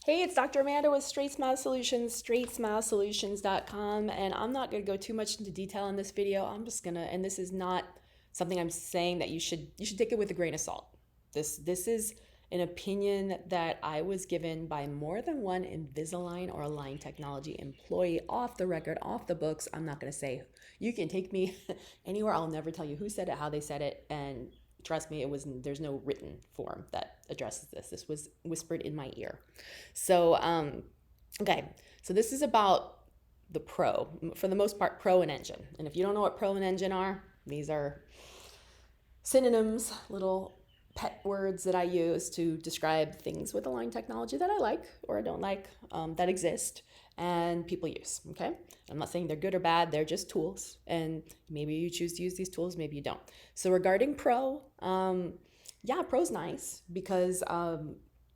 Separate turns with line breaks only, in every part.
Hey, it's Dr. Amanda with Straightsmile Solutions, straightsmilesolutions.com, and I'm not going to go too much into detail in this video. I'm just going to, and this is not something I'm saying that you should take it with a grain of salt. This is an opinion that I was given by more than one Invisalign or Align Technology employee off the record, off the books. I'm not going to say, you can take me anywhere. I'll never tell you who said it, how they said it, and trust me, there's no written form that addresses this. This was whispered in my ear. So, okay. So this is about the Pro, for the most part, Pro and Engine. And if you don't know what Pro and Engine are, these are synonyms, little pet words that I use to describe things with Align technology that I like or I don't like, that exist and people use, okay? I'm not saying they're good or bad, they're just tools. And maybe you choose to use these tools, maybe you don't. So regarding Pro, yeah, Pro's nice because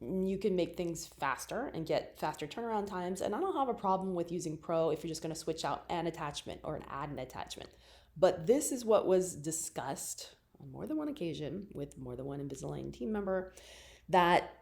you can make things faster and get faster turnaround times. And I don't have a problem with using Pro if you're just gonna switch out an attachment or add an attachment. But this is what was discussed on more than one occasion with more than one Invisalign team member that,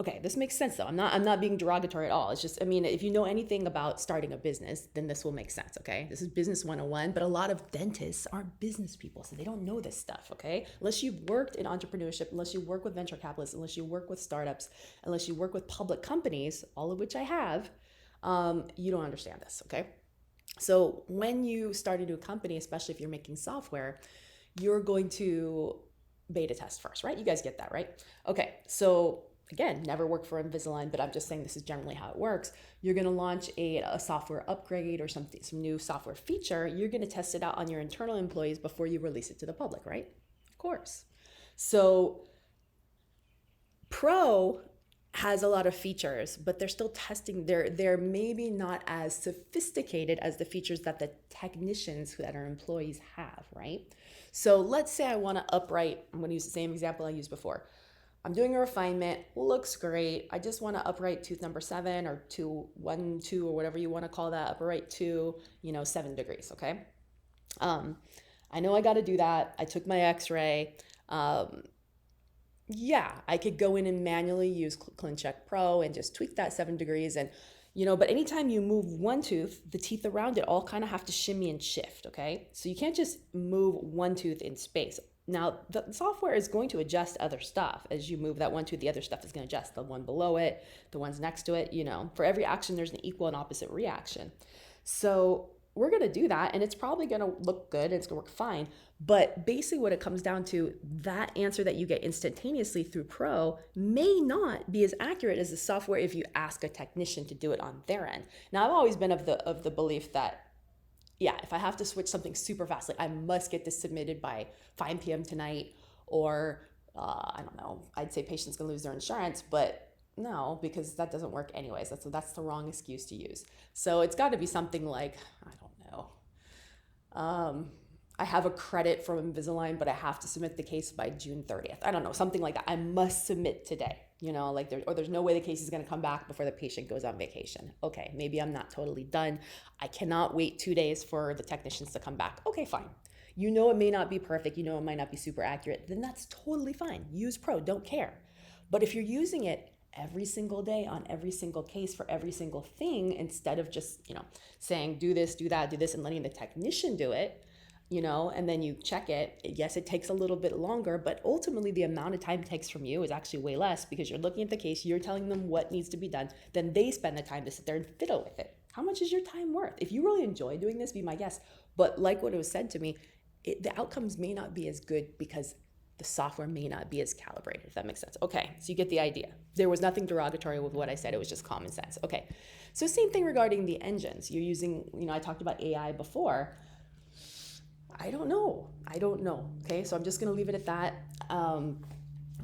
okay, this makes sense though. I'm not being derogatory at all. It's just, I mean, if you know anything about starting a business, then this will make sense, okay? This is business 101, but a lot of dentists aren't business people, so they don't know this stuff, okay? Unless you've worked in entrepreneurship, unless you work with venture capitalists, unless you work with startups, unless you work with public companies, all of which I have, you don't understand this, okay? So when you start a new company, especially if you're making software, you're going to beta test first, right? You guys get that, right? Okay, so again, never worked for Invisalign, but I'm just saying this is generally how it works. You're going to launch a software upgrade or some new software feature. You're going to test it out on your internal employees before you release it to the public, right? Of course. So Pro has a lot of features, but they're still testing. They're maybe not as sophisticated as the features that the technicians that are employees have, right? So let's say I want to upright, I'm going to use the same example I used before. I'm doing a refinement, looks great. I just want to upright tooth number 7 or 1, 2, or whatever you want to call that, upright 2, 7 degrees, okay? I know I got to do that. I took my x-ray. Yeah, I could go in and manually use Clincheck Pro and just tweak that 7 degrees. And, but anytime you move one tooth, the teeth around it all kind of have to shimmy and shift, okay? So you can't just move one tooth in space. Now, the software is going to adjust other stuff. As you move that one tooth, the other stuff is going to adjust. The one below it, the ones next to it, For every action, there's an equal and opposite reaction. So we're going to do that, and it's probably going to look good, and it's going to work fine. But basically what it comes down to, that answer that you get instantaneously through Pro may not be as accurate as the software if you ask a technician to do it on their end. Now, I've always been of the belief that, yeah, if I have to switch something super fast, like I must get this submitted by 5 p.m. tonight, or I don't know, I'd say patients can lose their insurance, but no, because that doesn't work anyways. That's the wrong excuse to use. So it's got to be something like, I don't know, I have a credit from Invisalign, but I have to submit the case by June 30th. I don't know, something like that. I must submit today, there's no way the case is going to come back before the patient goes on vacation. Okay, maybe I'm not totally done. I cannot wait 2 days for the technicians to come back. Okay, fine. It may not be perfect. It might not be super accurate. Then that's totally fine. Use Pro, don't care. But if you're using it every single day on every single case for every single thing, instead of just, saying do this, do that, do this, and letting the technician do it, and then you check it. Yes, it takes a little bit longer, but ultimately the amount of time it takes from you is actually way less because you're looking at the case, you're telling them what needs to be done, then they spend the time to sit there and fiddle with it. How much is your time worth? If you really enjoy doing this, be my guest. But like what it was said to me, the outcomes may not be as good because the software may not be as calibrated, if that makes sense. Okay, so you get the idea. There was nothing derogatory with what I said. It was just common sense. Okay, so same thing regarding the engines. You're using, I talked about AI before. I don't know. Okay, so I'm just going to leave it at that.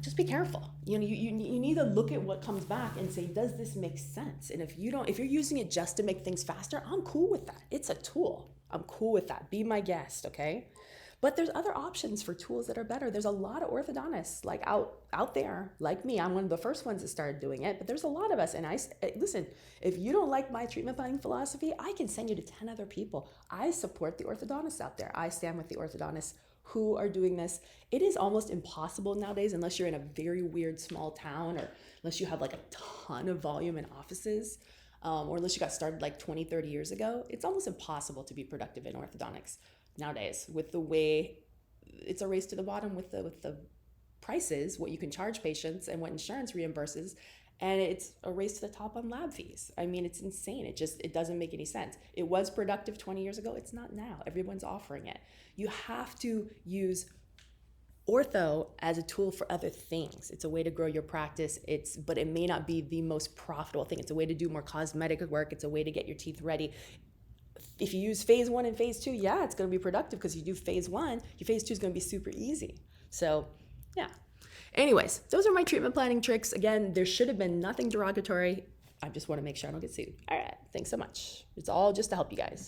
Just be careful. You need to look at what comes back and say, does this make sense? And if you're using it just to make things faster, I'm cool with that. It's a tool. I'm cool with that. Be my guest, okay? But there's other options for tools that are better. There's a lot of orthodontists like out there, like me. I'm one of the first ones that started doing it, but there's a lot of us. And listen, if you don't like my treatment planning philosophy, I can send you to 10 other people. I support the orthodontists out there. I stand with the orthodontists who are doing this. It is almost impossible nowadays, unless you're in a very weird small town or unless you have like a ton ton of volume in offices, or unless you got started like 20, 30 years ago, it's almost impossible to be productive in orthodontics nowadays with the way it's a race to the bottom with the prices, what you can charge patients and what insurance reimburses. And it's a race to the top on lab fees. I mean, it's insane. It doesn't make any sense. It was productive 20 years ago. It's not now. Everyone's offering it. You have to use ortho as a tool for other things. It's a way to grow your practice. But it may not be the most profitable thing. It's a way to do more cosmetic work. It's a way to get your teeth ready. If you use phase 1 and phase 2, yeah, it's going to be productive because you do phase 1. Your phase 2 is going to be super easy. So, yeah. Anyways, those are my treatment planning tricks. Again, there should have been nothing derogatory. I just want to make sure I don't get sued. All right. Thanks so much. It's all just to help you guys.